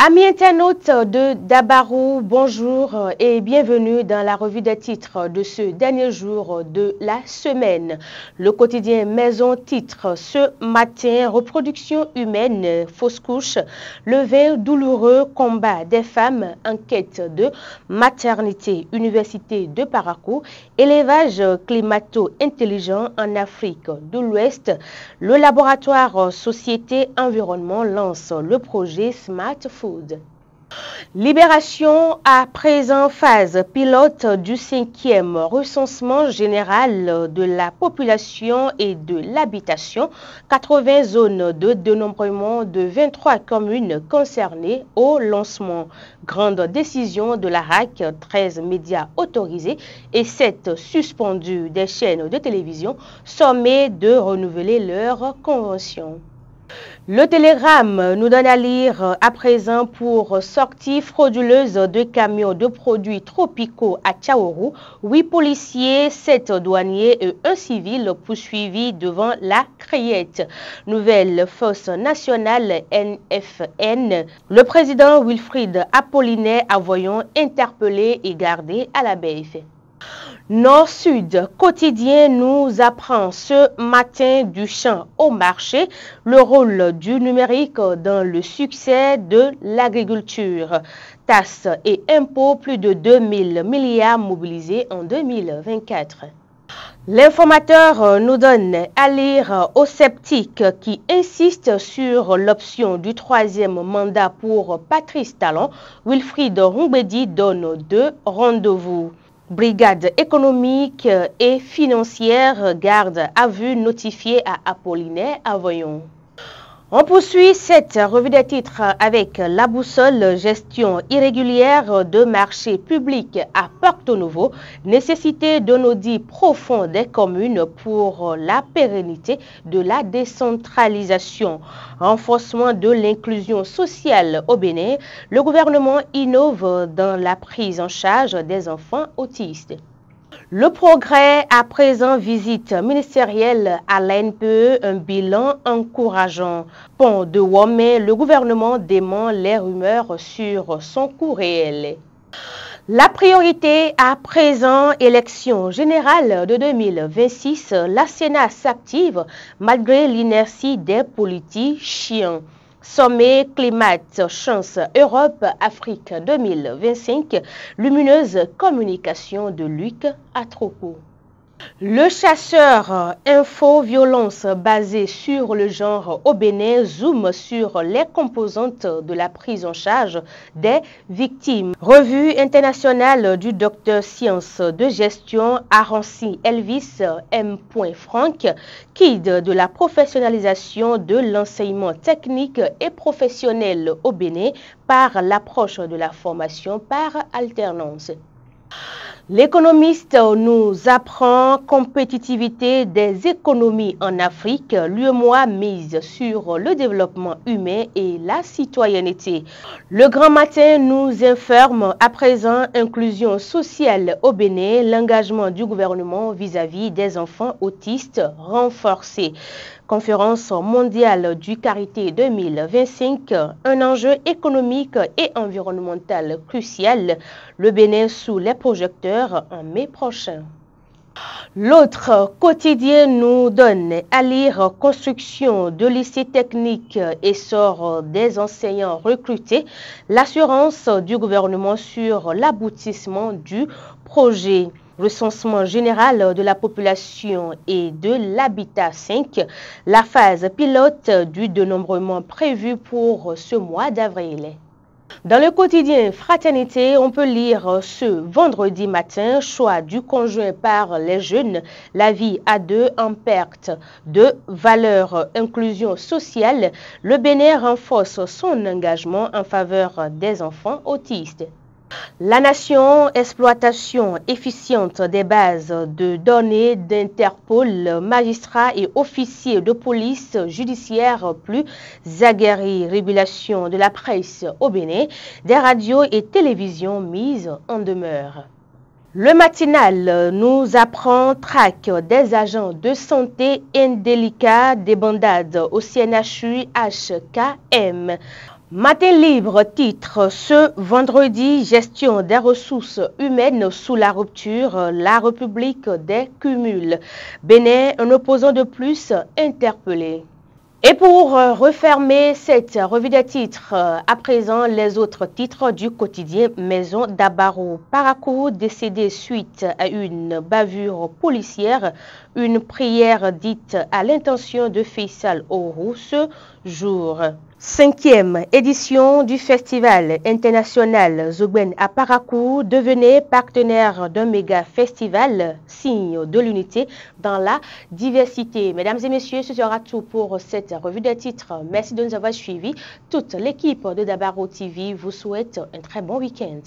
Amis internautes de Dabarou, bonjour et bienvenue dans la revue des titres de ce dernier jour de la semaine. Le quotidien Maison titre ce matin: reproduction humaine, fausse couche, le vain douloureux combat des femmes en quête de maternité, Université de Parakou, élevage climato-intelligent en Afrique de l'Ouest. Le laboratoire Société Environnement lance le projet Smart Food. Libération à présent, phase pilote du 5e recensement général de la population et de l'habitation. 80 zones de dénombrement de 23 communes concernées au lancement. Grande décision de la RAC, 13 médias autorisés et 7 suspendus des chaînes de télévision sommées de renouveler leur convention. Le télégramme nous donne à lire à présent: pour sortie frauduleuse de camions de produits tropicaux à Tchaourou, 8 policiers, 7 douaniers et 1 civil poursuivis devant la Criette. Nouvelle force nationale NFN. Le président Wilfried Apollinaire Avoyon interpellé et gardé à la BF. Nord-Sud quotidien nous apprend ce matin du champ au marché le rôle du numérique dans le succès de l'agriculture. Taxes et impôts, plus de 2000 milliards mobilisés en 2024. L'informateur nous donne à lire aux sceptiques qui insistent sur l'option du 3e mandat pour Patrice Talon. Wilfried Roumbedi donne 2 rendez-vous. Brigade économique et financière, garde à vue notifiée à Apollinaire Avoyon. On poursuit cette revue des titres avec la boussole: gestion irrégulière de marchés publics à Porto Novo, nécessité d'un audit profond des communes pour la pérennité de la décentralisation, renforcement de l'inclusion sociale au Bénin. Le gouvernement innove dans la prise en charge des enfants autistes. Le progrès à présent, visite ministérielle à l'ANPE, un bilan encourageant. Pont de Womé, le gouvernement dément les rumeurs sur son coût réel. La priorité à présent, élection générale de 2026, la Sénat s'active malgré l'inertie des politiciens. Sommet climat, chance Europe-Afrique 2025, lumineuse communication de Luc Atropo. Le chasseur info-violence basé sur le genre au Bénin zoome sur les composantes de la prise en charge des victimes. Revue internationale du docteur sciences de gestion Arancy Elvis M. Franck, guide de la professionnalisation de l'enseignement technique et professionnel au Bénin par l'approche de la formation par alternance. L'économiste nous apprend compétitivité des économies en Afrique. L'UEMOA mise sur le développement humain et la citoyenneté. Le Grand Matin nous informe à présent inclusion sociale au Bénin, l'engagement du gouvernement vis-à-vis des enfants autistes renforcé. Conférence mondiale du Carité 2025, un enjeu économique et environnemental crucial. Le Bénin sous les projecteurs en mai prochain. L'autre quotidien nous donne à lire construction de lycées techniques, essor des enseignants recrutés, l'assurance du gouvernement sur l'aboutissement du projet. Recensement général de la population et de l'habitat 5, la phase pilote du dénombrement prévu pour ce mois d'avril. Dans le quotidien Fraternité, on peut lire ce vendredi matin: choix du conjoint par les jeunes, la vie à deux en perte de valeur, inclusion sociale. Le Bénin renforce son engagement en faveur des enfants autistes. La nation, exploitation efficiente des bases de données d'Interpol, magistrats et officiers de police judiciaire plus aguerris, régulation de la presse au Bénin, des radios et télévisions mises en demeure. Le matinal nous apprend traque des agents de santé indélicats des bandades au CNHU HKM. Matin libre titre ce vendredi gestion des ressources humaines sous la rupture, la République des cumuls. Bénin, un opposant de plus interpellé. Et pour refermer cette revue des titres, à présent les autres titres du quotidien Maison d'Abaro. Parakou décédé suite à une bavure policière, une prière dite à l'intention de Faisal Orou ce jour. 5e édition du Festival international Zogben à Parakou devenait partenaire d'un méga festival, signe de l'unité dans la diversité. Mesdames et messieurs, ce sera tout pour cette revue des titres. Merci de nous avoir suivis. Toute l'équipe de Dabaro TV vous souhaite un très bon week-end.